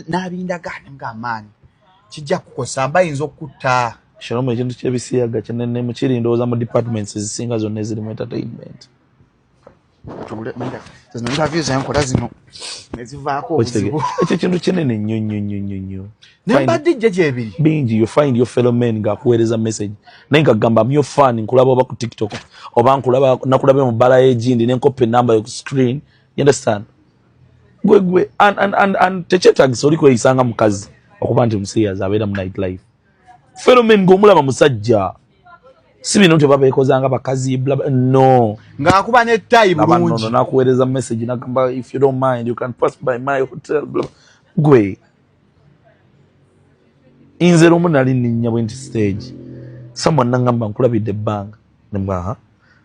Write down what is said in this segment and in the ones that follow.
n'abindagana ng'amaanyi kijja kukosa bayinza okutta Shalomu ekintu ky'ebisiyaga kinene mu kirindooza mu departments ezisinga zonna eziri mu entertainment. interviews enkola zino nezivaako obuzibu ekyo kintu kinene nnyo nembadde gyebiri bingi you find your fellow men ng'akuweereza message naye ngagamba myo fan nkulaba oba ku TikTok oba nakulabe mu bbala y'egindi nenkopa enamba ku screen you understand gwe and tekyetaagisa oli kweyisanga mukazi okuba nti musiriyazi abeera mu night life fellow men ng'omulaba musajja si bino nti babeekozanga bakazi no ng'akuba ne tayi bulungi no nakuweereza message nagamba if you don't mind you can pass by my hotel gwe inze lumu nali ninnya bwenti stage someone nangamba nkulabidde ebbanga nemba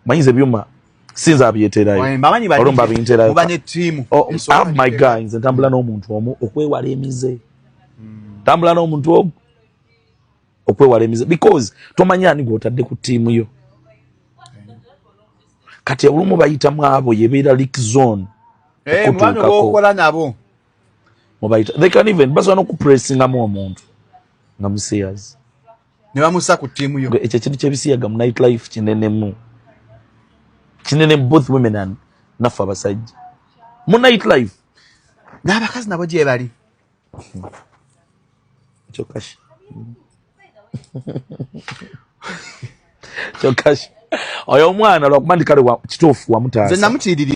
mayinza ebyuma sinza abyeterayo olumba abinterayo muba ne team my guy nze ntambula n'omuntu omu okwewala emize tambula n'omuntu omu okwewala emize because tomanya ani gw'otadde ku tiimu yo kati olumu bayitamu abo yebeera leak zone mwana bw'okola nabo mubayita they can even basobola n'okupressingamu omuntu nga musiyaz ne bamussa ku tiimu yo ekyo kintu ky'ebisiyaga mu night life kinene both women and naffe abasajja mu night life n'abakazi nabo gye bali kyokashi kyokashi oyo omwana lwakuba ndi kale kituufu wamutaasa nze namutiirira